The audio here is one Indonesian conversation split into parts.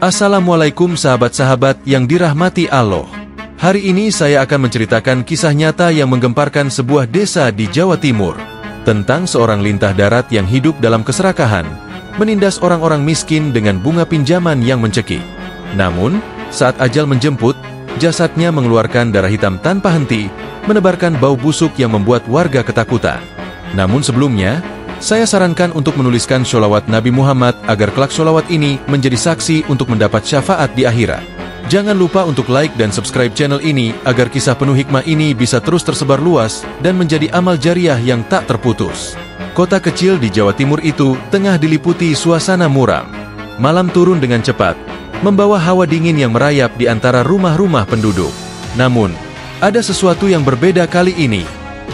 Assalamualaikum sahabat-sahabat yang dirahmati Allah. Hari ini saya akan menceritakan kisah nyata yang menggemparkan sebuah desa di Jawa Timur. Tentang seorang lintah darat yang hidup dalam keserakahan, menindas orang-orang miskin dengan bunga pinjaman yang mencekik. Namun, saat ajal menjemput, jasadnya mengeluarkan darah hitam tanpa henti, menebarkan bau busuk yang membuat warga ketakutan. Namun sebelumnya, saya sarankan untuk menuliskan sholawat Nabi Muhammad agar kelak sholawat ini menjadi saksi untuk mendapat syafaat di akhirat. Jangan lupa untuk like dan subscribe channel ini agar kisah penuh hikmah ini bisa terus tersebar luas dan menjadi amal jariah yang tak terputus. Kota kecil di Jawa Timur itu tengah diliputi suasana muram. Malam turun dengan cepat, membawa hawa dingin yang merayap di antara rumah-rumah penduduk. Namun, ada sesuatu yang berbeda kali ini.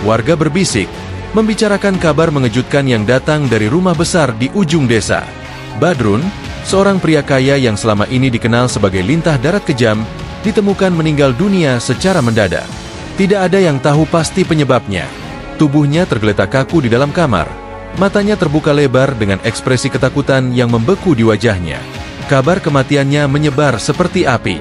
Warga berbisik, membicarakan kabar mengejutkan yang datang dari rumah besar di ujung desa. Badrun, seorang pria kaya yang selama ini dikenal sebagai lintah darat kejam, ditemukan meninggal dunia secara mendadak. Tidak ada yang tahu pasti penyebabnya. Tubuhnya tergeletak kaku di dalam kamar. Matanya terbuka lebar dengan ekspresi ketakutan yang membeku di wajahnya. Kabar kematiannya menyebar seperti api.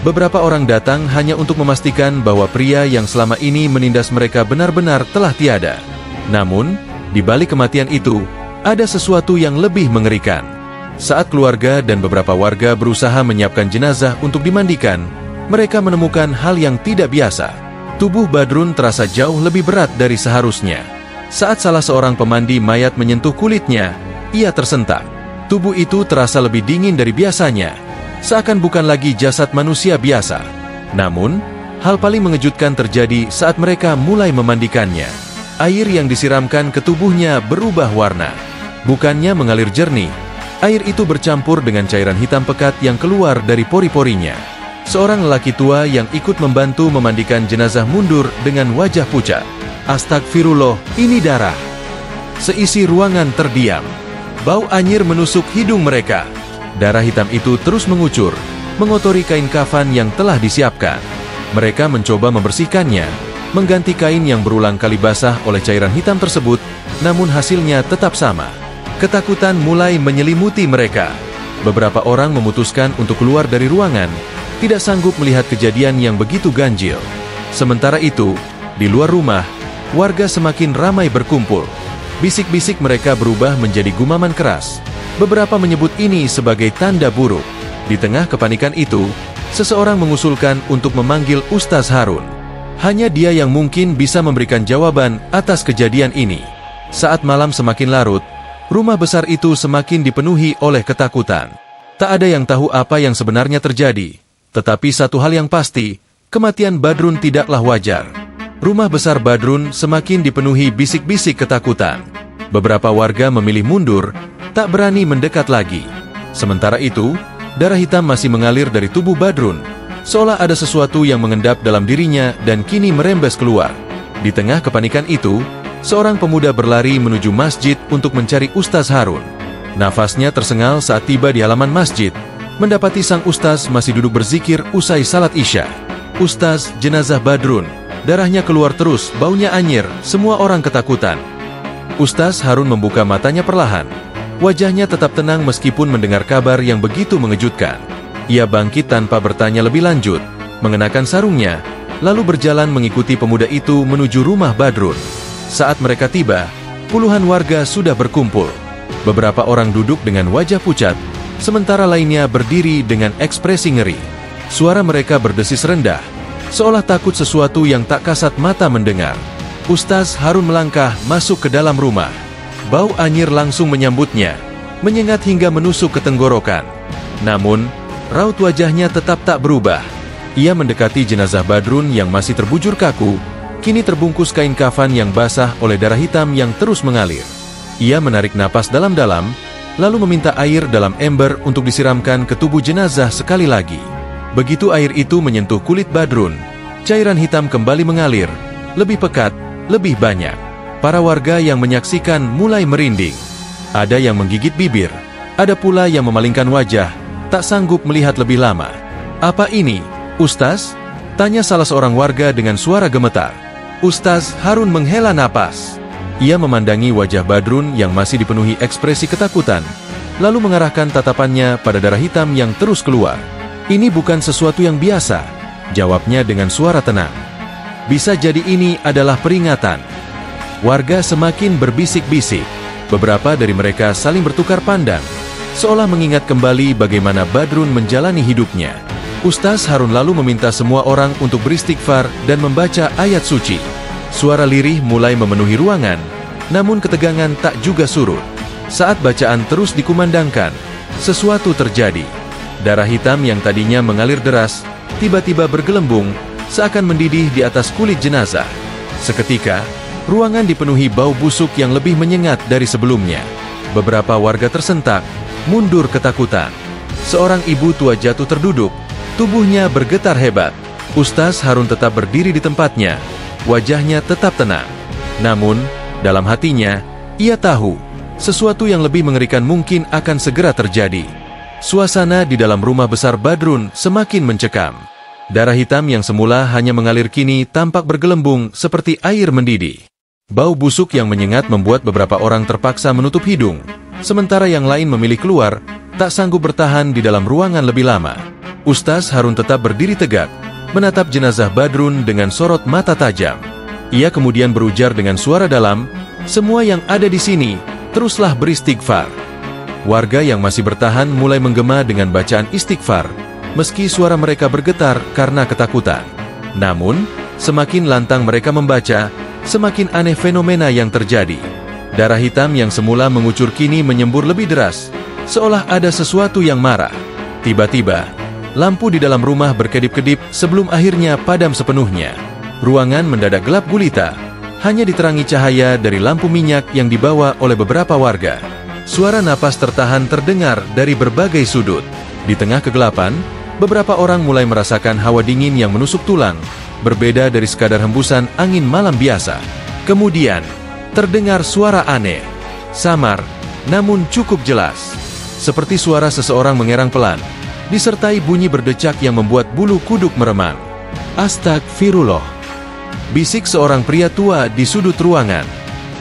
Beberapa orang datang hanya untuk memastikan bahwa pria yang selama ini menindas mereka benar-benar telah tiada. Namun, di balik kematian itu, ada sesuatu yang lebih mengerikan. Saat keluarga dan beberapa warga berusaha menyiapkan jenazah untuk dimandikan, mereka menemukan hal yang tidak biasa. Tubuh Badrun terasa jauh lebih berat dari seharusnya. Saat salah seorang pemandi mayat menyentuh kulitnya, ia tersentak. Tubuh itu terasa lebih dingin dari biasanya, seakan bukan lagi jasad manusia biasa. Namun, hal paling mengejutkan terjadi saat mereka mulai memandikannya. Air yang disiramkan ke tubuhnya berubah warna. Bukannya mengalir jernih, air itu bercampur dengan cairan hitam pekat yang keluar dari pori-porinya. Seorang lelaki tua yang ikut membantu memandikan jenazah mundur dengan wajah pucat. Astagfirullah, ini darah. Seisi ruangan terdiam. Bau anyir menusuk hidung mereka. Darah hitam itu terus mengucur, mengotori kain kafan yang telah disiapkan. Mereka mencoba membersihkannya, mengganti kain yang berulang kali basah oleh cairan hitam tersebut, namun hasilnya tetap sama. Ketakutan mulai menyelimuti mereka. Beberapa orang memutuskan untuk keluar dari ruangan, tidak sanggup melihat kejadian yang begitu ganjil. Sementara itu, di luar rumah, warga semakin ramai berkumpul. Bisik-bisik mereka berubah menjadi gumaman keras. Beberapa menyebut ini sebagai tanda buruk. Di tengah kepanikan itu, seseorang mengusulkan untuk memanggil Ustaz Harun. Hanya dia yang mungkin bisa memberikan jawaban atas kejadian ini. Saat malam semakin larut, rumah besar itu semakin dipenuhi oleh ketakutan. Tak ada yang tahu apa yang sebenarnya terjadi. Tetapi satu hal yang pasti, kematian Badrun tidaklah wajar. Rumah besar Badrun semakin dipenuhi bisik-bisik ketakutan. Beberapa warga memilih mundur, tak berani mendekat lagi. Sementara itu, darah hitam masih mengalir dari tubuh Badrun, seolah ada sesuatu yang mengendap dalam dirinya dan kini merembes keluar. Di tengah kepanikan itu, seorang pemuda berlari menuju masjid untuk mencari Ustaz Harun. Nafasnya tersengal saat tiba di halaman masjid, mendapati sang ustaz masih duduk berzikir usai salat Isya. Ustaz, jenazah Badrun. Darahnya keluar terus, baunya anyir, semua orang ketakutan. Ustaz Harun membuka matanya perlahan. Wajahnya tetap tenang meskipun mendengar kabar yang begitu mengejutkan. Ia bangkit tanpa bertanya lebih lanjut, mengenakan sarungnya, lalu berjalan mengikuti pemuda itu menuju rumah Badrun. Saat mereka tiba, puluhan warga sudah berkumpul. Beberapa orang duduk dengan wajah pucat, sementara lainnya berdiri dengan ekspresi ngeri. Suara mereka berdesis rendah, seolah takut sesuatu yang tak kasat mata mendengar. Ustaz Harun melangkah masuk ke dalam rumah. Bau anyir langsung menyambutnya, menyengat hingga menusuk ke tenggorokan. Namun, raut wajahnya tetap tak berubah. Ia mendekati jenazah Badrun yang masih terbujur kaku, kini terbungkus kain kafan yang basah oleh darah hitam yang terus mengalir. Ia menarik napas dalam-dalam, lalu meminta air dalam ember untuk disiramkan ke tubuh jenazah sekali lagi. Begitu air itu menyentuh kulit Badrun, cairan hitam kembali mengalir, lebih pekat, lebih banyak. Para warga yang menyaksikan mulai merinding. Ada yang menggigit bibir, ada pula yang memalingkan wajah, tak sanggup melihat lebih lama. "Apa ini, Ustaz?" tanya salah seorang warga dengan suara gemetar. Ustaz Harun menghela napas. Ia memandangi wajah Badrun yang masih dipenuhi ekspresi ketakutan, lalu mengarahkan tatapannya pada darah hitam yang terus keluar. "Ini bukan sesuatu yang biasa," jawabnya dengan suara tenang. "Bisa jadi ini adalah peringatan." Warga semakin berbisik-bisik. Beberapa dari mereka saling bertukar pandang, seolah mengingat kembali bagaimana Badrun menjalani hidupnya. Ustaz Harun lalu meminta semua orang untuk beristighfar dan membaca ayat suci. Suara lirih mulai memenuhi ruangan, namun ketegangan tak juga surut. Saat bacaan terus dikumandangkan, sesuatu terjadi. Darah hitam yang tadinya mengalir deras, tiba-tiba bergelembung, seakan mendidih di atas kulit jenazah. Seketika, ruangan dipenuhi bau busuk yang lebih menyengat dari sebelumnya. Beberapa warga tersentak, mundur ketakutan. Seorang ibu tua jatuh terduduk, tubuhnya bergetar hebat. Ustaz Harun tetap berdiri di tempatnya, wajahnya tetap tenang. Namun, dalam hatinya, ia tahu, sesuatu yang lebih mengerikan mungkin akan segera terjadi. Suasana di dalam rumah besar Badrun semakin mencekam. Darah hitam yang semula hanya mengalir kini tampak bergelembung seperti air mendidih. Bau busuk yang menyengat membuat beberapa orang terpaksa menutup hidung, sementara yang lain memilih keluar, tak sanggup bertahan di dalam ruangan lebih lama. Ustaz Harun tetap berdiri tegak, menatap jenazah Badrun dengan sorot mata tajam. Ia kemudian berujar dengan suara dalam, "Semua yang ada di sini, teruslah beristighfar." Warga yang masih bertahan mulai menggema dengan bacaan istighfar, meski suara mereka bergetar karena ketakutan. Namun, semakin lantang mereka membaca, semakin aneh fenomena yang terjadi. Darah hitam yang semula mengucur kini menyembur lebih deras, seolah ada sesuatu yang marah. Tiba-tiba, lampu di dalam rumah berkedip-kedip sebelum akhirnya padam sepenuhnya. Ruangan mendadak gelap gulita, hanya diterangi cahaya dari lampu minyak yang dibawa oleh beberapa warga. Suara napas tertahan terdengar dari berbagai sudut. Di tengah kegelapan, beberapa orang mulai merasakan hawa dingin yang menusuk tulang, berbeda dari sekadar hembusan angin malam biasa. Kemudian, terdengar suara aneh, samar, namun cukup jelas. Seperti suara seseorang mengerang pelan, disertai bunyi berdecak yang membuat bulu kuduk meremang. "Astagfirullah," bisik seorang pria tua di sudut ruangan.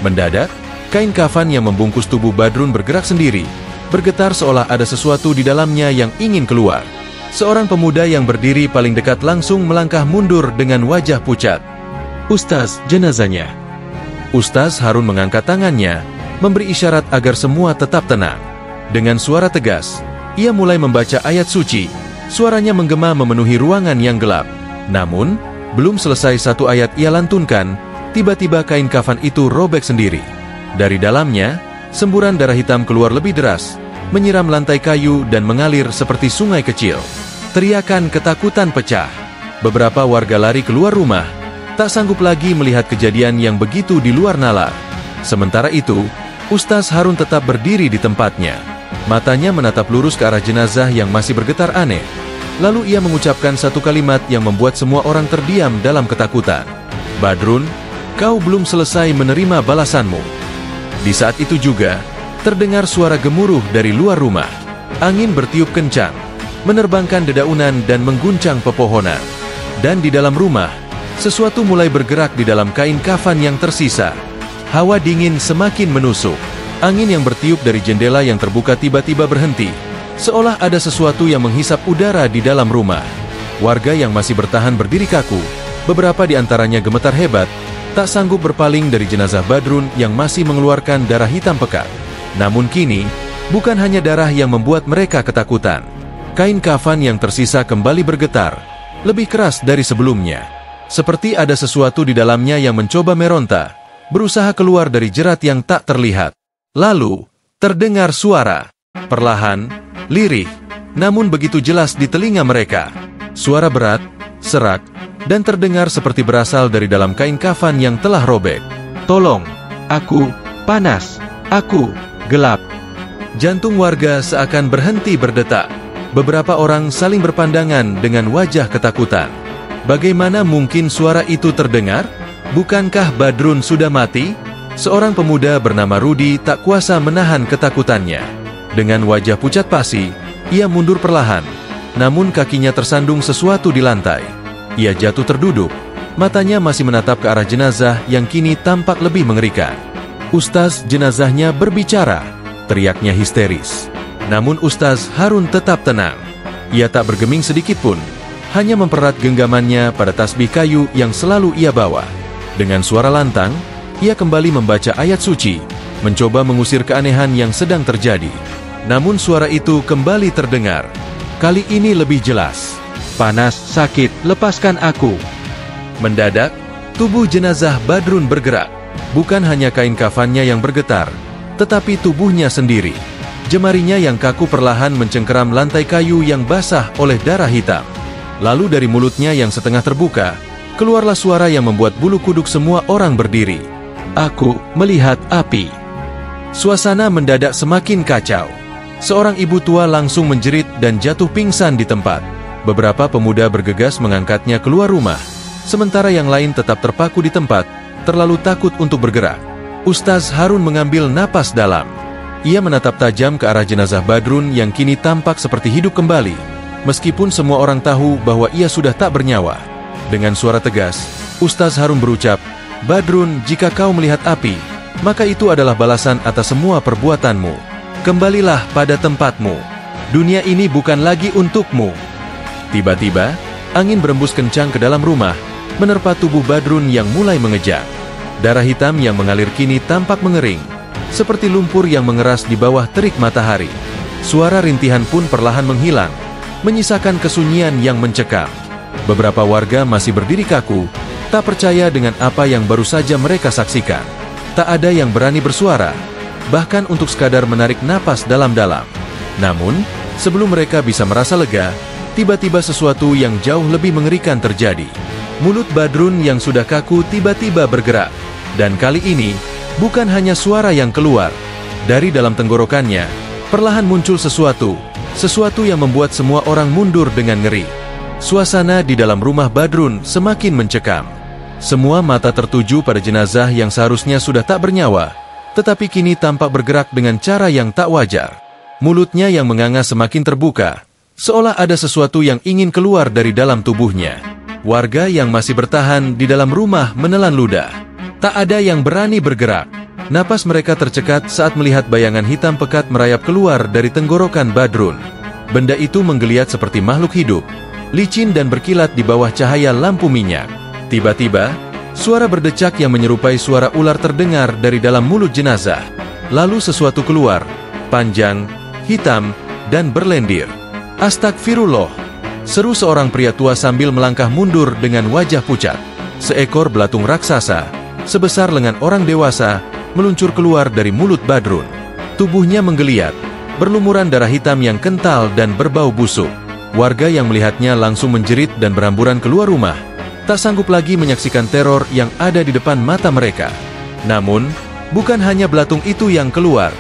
Mendadak, kain kafan yang membungkus tubuh Badrun bergerak sendiri, bergetar seolah ada sesuatu di dalamnya yang ingin keluar. Seorang pemuda yang berdiri paling dekat langsung melangkah mundur dengan wajah pucat. "Ustaz, jenazahnya." Ustaz Harun mengangkat tangannya, memberi isyarat agar semua tetap tenang. Dengan suara tegas, ia mulai membaca ayat suci. Suaranya menggema memenuhi ruangan yang gelap. Namun, belum selesai satu ayat ia lantunkan, tiba-tiba kain kafan itu robek sendiri. Dari dalamnya, semburan darah hitam keluar lebih deras, menyiram lantai kayu dan mengalir seperti sungai kecil. Teriakan ketakutan pecah. Beberapa warga lari keluar rumah, tak sanggup lagi melihat kejadian yang begitu di luar nalar. Sementara itu, Ustaz Harun tetap berdiri di tempatnya. Matanya menatap lurus ke arah jenazah yang masih bergetar aneh. Lalu ia mengucapkan satu kalimat yang membuat semua orang terdiam dalam ketakutan. "Badrun, kau belum selesai menerima balasanmu." Di saat itu juga, terdengar suara gemuruh dari luar rumah. Angin bertiup kencang, menerbangkan dedaunan dan mengguncang pepohonan. Dan di dalam rumah, sesuatu mulai bergerak di dalam kain kafan yang tersisa. Hawa dingin semakin menusuk. Angin yang bertiup dari jendela yang terbuka tiba-tiba berhenti, seolah ada sesuatu yang menghisap udara di dalam rumah. Warga yang masih bertahan berdiri kaku, beberapa di antaranya gemetar hebat, tak sanggup berpaling dari jenazah Badrun yang masih mengeluarkan darah hitam pekat. Namun kini, bukan hanya darah yang membuat mereka ketakutan. Kain kafan yang tersisa kembali bergetar, lebih keras dari sebelumnya. Seperti ada sesuatu di dalamnya yang mencoba meronta, berusaha keluar dari jerat yang tak terlihat. Lalu, terdengar suara, perlahan, lirih, namun begitu jelas di telinga mereka. Suara berat, serak, dan terdengar seperti berasal dari dalam kain kafan yang telah robek. "Tolong, aku panas, aku gelap." Jantung warga seakan berhenti berdetak. Beberapa orang saling berpandangan dengan wajah ketakutan. Bagaimana mungkin suara itu terdengar? Bukankah Badrun sudah mati? Seorang pemuda bernama Rudi tak kuasa menahan ketakutannya. Dengan wajah pucat pasi, ia mundur perlahan, namun kakinya tersandung sesuatu di lantai. Ia jatuh terduduk, matanya masih menatap ke arah jenazah yang kini tampak lebih mengerikan. "Ustaz, jenazahnya berbicara," teriaknya histeris. Namun Ustaz Harun tetap tenang. Ia tak bergeming sedikit pun, hanya mempererat genggamannya pada tasbih kayu yang selalu ia bawa. Dengan suara lantang, ia kembali membaca ayat suci, mencoba mengusir keanehan yang sedang terjadi. Namun suara itu kembali terdengar. Kali ini lebih jelas. "Panas, sakit, lepaskan aku." Mendadak, tubuh jenazah Badrun bergerak. Bukan hanya kain kafannya yang bergetar, tetapi tubuhnya sendiri. Jemarinya yang kaku perlahan mencengkeram lantai kayu yang basah oleh darah hitam. Lalu dari mulutnya yang setengah terbuka, keluarlah suara yang membuat bulu kuduk semua orang berdiri. "Aku melihat api." Suasana mendadak semakin kacau. Seorang ibu tua langsung menjerit dan jatuh pingsan di tempat. Beberapa pemuda bergegas mengangkatnya keluar rumah, sementara yang lain tetap terpaku di tempat, terlalu takut untuk bergerak. Ustaz Harun mengambil napas dalam. Ia menatap tajam ke arah jenazah Badrun yang kini tampak seperti hidup kembali, meskipun semua orang tahu bahwa ia sudah tak bernyawa. Dengan suara tegas, Ustaz Harun berucap, "Badrun, jika kau melihat api, maka itu adalah balasan atas semua perbuatanmu. Kembalilah pada tempatmu. Dunia ini bukan lagi untukmu." Tiba-tiba, angin berembus kencang ke dalam rumah, menerpa tubuh Badrun yang mulai mengejang. Darah hitam yang mengalir kini tampak mengering, seperti lumpur yang mengeras di bawah terik matahari. Suara rintihan pun perlahan menghilang, menyisakan kesunyian yang mencekam. Beberapa warga masih berdiri kaku, tak percaya dengan apa yang baru saja mereka saksikan. Tak ada yang berani bersuara, bahkan untuk sekadar menarik napas dalam-dalam. Namun, sebelum mereka bisa merasa lega, tiba-tiba sesuatu yang jauh lebih mengerikan terjadi. Mulut Badrun yang sudah kaku tiba-tiba bergerak, dan kali ini, bukan hanya suara yang keluar. Dari dalam tenggorokannya, perlahan muncul sesuatu yang membuat semua orang mundur dengan ngeri. Suasana di dalam rumah Badrun semakin mencekam. Semua mata tertuju pada jenazah yang seharusnya sudah tak bernyawa, tetapi kini tampak bergerak dengan cara yang tak wajar. Mulutnya yang menganga semakin terbuka, seolah ada sesuatu yang ingin keluar dari dalam tubuhnya. Warga yang masih bertahan di dalam rumah menelan ludah. Tak ada yang berani bergerak. Napas mereka tercekat saat melihat bayangan hitam pekat merayap keluar dari tenggorokan Badrun. Benda itu menggeliat seperti makhluk hidup, licin dan berkilat di bawah cahaya lampu minyak. Tiba-tiba, suara berdecak yang menyerupai suara ular terdengar dari dalam mulut jenazah. Lalu sesuatu keluar, panjang, hitam, dan berlendir. "Astagfirullah!" seru seorang pria tua sambil melangkah mundur dengan wajah pucat. Seekor belatung raksasa, sebesar lengan orang dewasa, meluncur keluar dari mulut Badrun. Tubuhnya menggeliat, berlumuran darah hitam yang kental dan berbau busuk. Warga yang melihatnya langsung menjerit dan berhamburan keluar rumah, tak sanggup lagi menyaksikan teror yang ada di depan mata mereka. Namun, bukan hanya belatung itu yang keluar.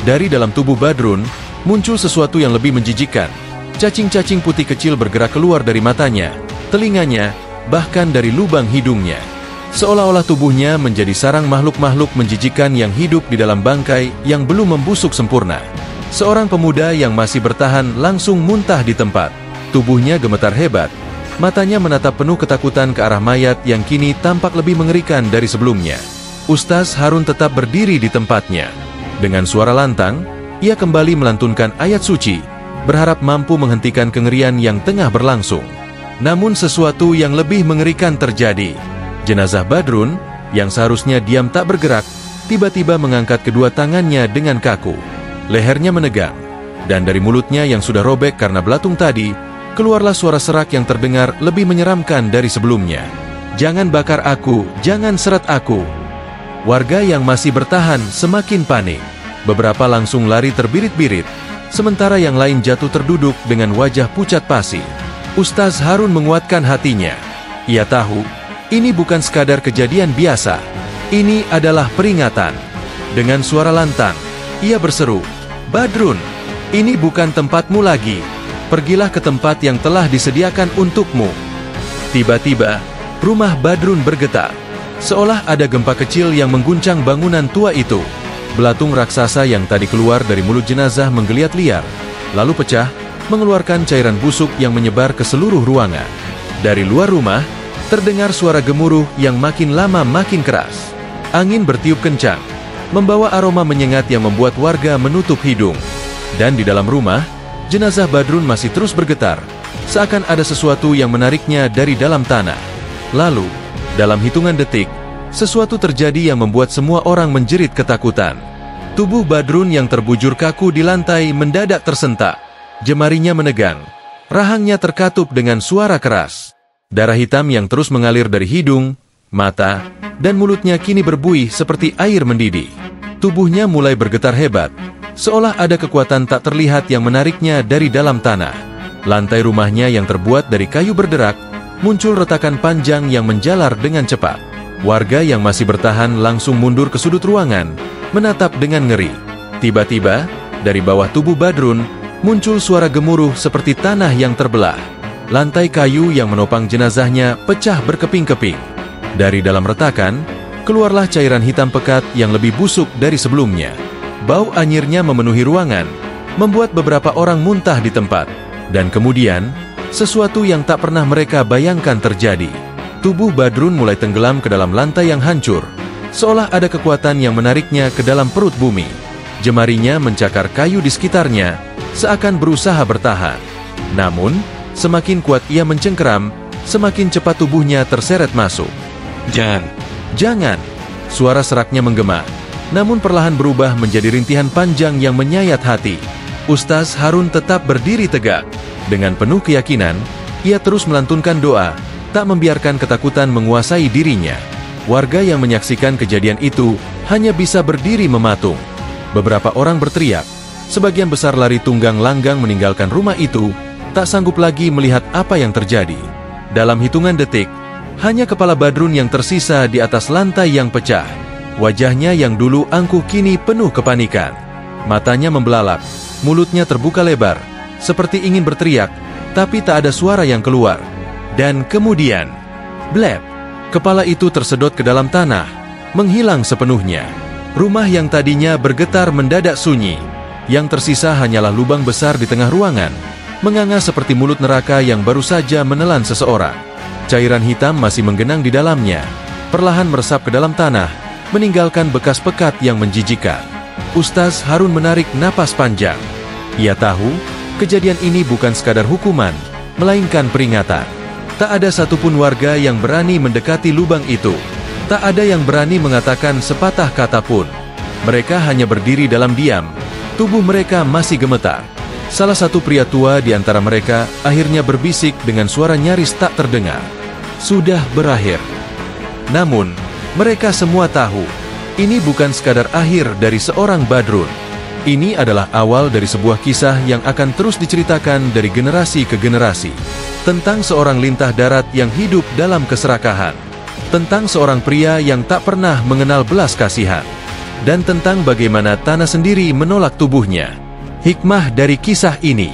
Dari dalam tubuh Badrun, muncul sesuatu yang lebih menjijikkan. Cacing-cacing putih kecil bergerak keluar dari matanya, telinganya, bahkan dari lubang hidungnya. Seolah-olah tubuhnya menjadi sarang makhluk-makhluk menjijikkan yang hidup di dalam bangkai yang belum membusuk sempurna. Seorang pemuda yang masih bertahan langsung muntah di tempat. Tubuhnya gemetar hebat. Matanya menatap penuh ketakutan ke arah mayat yang kini tampak lebih mengerikan dari sebelumnya. Ustaz Harun tetap berdiri di tempatnya. Dengan suara lantang, ia kembali melantunkan ayat suci, berharap mampu menghentikan kengerian yang tengah berlangsung. Namun sesuatu yang lebih mengerikan terjadi. Jenazah Badrun, yang seharusnya diam tak bergerak, tiba-tiba mengangkat kedua tangannya dengan kaku. Lehernya menegang, dan dari mulutnya yang sudah robek karena belatung tadi, keluarlah suara serak yang terdengar lebih menyeramkan dari sebelumnya. "Jangan bakar aku, jangan seret aku." Warga yang masih bertahan semakin panik. Beberapa langsung lari terbirit-birit, sementara yang lain jatuh terduduk dengan wajah pucat pasi. Ustaz Harun menguatkan hatinya. Ia tahu, ini bukan sekadar kejadian biasa. Ini adalah peringatan. Dengan suara lantang, ia berseru, "Badrun, ini bukan tempatmu lagi. Pergilah ke tempat yang telah disediakan untukmu." Tiba-tiba, rumah Badrun bergetar. Seolah ada gempa kecil yang mengguncang bangunan tua itu. Belatung raksasa yang tadi keluar dari mulut jenazah menggeliat liar, lalu pecah, mengeluarkan cairan busuk yang menyebar ke seluruh ruangan. Dari luar rumah, terdengar suara gemuruh yang makin lama makin keras. Angin bertiup kencang, membawa aroma menyengat yang membuat warga menutup hidung. Dan di dalam rumah, jenazah Badrun masih terus bergetar, seakan ada sesuatu yang menariknya dari dalam tanah. Lalu, dalam hitungan detik, sesuatu terjadi yang membuat semua orang menjerit ketakutan. Tubuh Badrun yang terbujur kaku di lantai mendadak tersentak. Jemarinya menegang, rahangnya terkatup dengan suara keras. Darah hitam yang terus mengalir dari hidung, mata, dan mulutnya kini berbuih seperti air mendidih. Tubuhnya mulai bergetar hebat, seolah ada kekuatan tak terlihat yang menariknya dari dalam tanah. Lantai rumahnya yang terbuat dari kayu berderak, muncul retakan panjang yang menjalar dengan cepat. Warga yang masih bertahan langsung mundur ke sudut ruangan, menatap dengan ngeri. Tiba-tiba, dari bawah tubuh Badrun, muncul suara gemuruh seperti tanah yang terbelah. Lantai kayu yang menopang jenazahnya pecah berkeping-keping. Dari dalam retakan, keluarlah cairan hitam pekat yang lebih busuk dari sebelumnya. Bau anyirnya memenuhi ruangan, membuat beberapa orang muntah di tempat. Dan kemudian, sesuatu yang tak pernah mereka bayangkan terjadi. Tubuh Badrun mulai tenggelam ke dalam lantai yang hancur, seolah ada kekuatan yang menariknya ke dalam perut bumi. Jemarinya mencakar kayu di sekitarnya, seakan berusaha bertahan. Namun, semakin kuat ia mencengkeram, semakin cepat tubuhnya terseret masuk. Jangan! Suara seraknya menggema, namun perlahan berubah menjadi rintihan panjang yang menyayat hati. Ustaz Harun tetap berdiri tegak. Dengan penuh keyakinan, ia terus melantunkan doa, tak membiarkan ketakutan menguasai dirinya. Warga yang menyaksikan kejadian itu hanya bisa berdiri mematung. Beberapa orang berteriak, sebagian besar lari tunggang langgang meninggalkan rumah itu, tak sanggup lagi melihat apa yang terjadi. Dalam hitungan detik, hanya kepala Badrun yang tersisa di atas lantai yang pecah. Wajahnya yang dulu angkuh kini penuh kepanikan. Matanya membelalak, mulutnya terbuka lebar, seperti ingin berteriak, tapi tak ada suara yang keluar. Dan kemudian, blep, kepala itu tersedot ke dalam tanah, menghilang sepenuhnya. Rumah yang tadinya bergetar mendadak sunyi. Yang tersisa hanyalah lubang besar di tengah ruangan, menganga seperti mulut neraka yang baru saja menelan seseorang. Cairan hitam masih menggenang di dalamnya, perlahan meresap ke dalam tanah, meninggalkan bekas pekat yang menjijikan. Ustaz Harun menarik napas panjang. Ia tahu, kejadian ini bukan sekadar hukuman, melainkan peringatan. Tak ada satupun warga yang berani mendekati lubang itu. Tak ada yang berani mengatakan sepatah kata pun. Mereka hanya berdiri dalam diam, tubuh mereka masih gemetar. Salah satu pria tua di antara mereka akhirnya berbisik dengan suara nyaris tak terdengar. Sudah berakhir. Namun, mereka semua tahu, ini bukan sekadar akhir dari seorang Badrun. Ini adalah awal dari sebuah kisah yang akan terus diceritakan dari generasi ke generasi. Tentang seorang lintah darat yang hidup dalam keserakahan. Tentang seorang pria yang tak pernah mengenal belas kasihan. Dan tentang bagaimana tanah sendiri menolak tubuhnya. Hikmah dari kisah ini,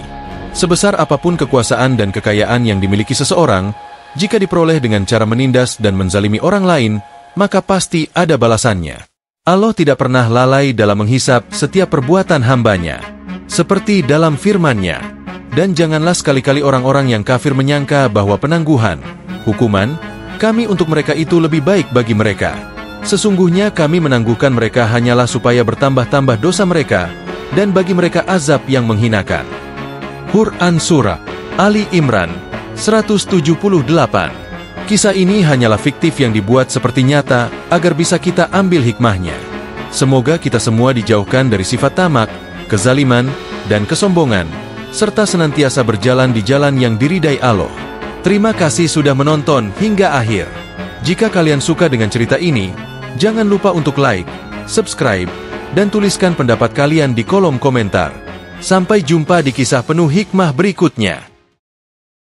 sebesar apapun kekuasaan dan kekayaan yang dimiliki seseorang, jika diperoleh dengan cara menindas dan menzalimi orang lain, maka pasti ada balasannya. Allah tidak pernah lalai dalam menghisap setiap perbuatan hambanya. Seperti dalam firman-Nya, dan janganlah sekali-kali orang-orang yang kafir menyangka bahwa penangguhan, hukuman, kami untuk mereka itu lebih baik bagi mereka. Sesungguhnya kami menangguhkan mereka hanyalah supaya bertambah-tambah dosa mereka, dan bagi mereka azab yang menghinakan. Quran Surah Ali Imran 178. Kisah ini hanyalah fiktif yang dibuat seperti nyata agar bisa kita ambil hikmahnya. Semoga kita semua dijauhkan dari sifat tamak, kezaliman, dan kesombongan, serta senantiasa berjalan di jalan yang diridai Allah. Terima kasih sudah menonton hingga akhir. Jika kalian suka dengan cerita ini, jangan lupa untuk like, subscribe, dan tuliskan pendapat kalian di kolom komentar. Sampai jumpa di kisah penuh hikmah berikutnya.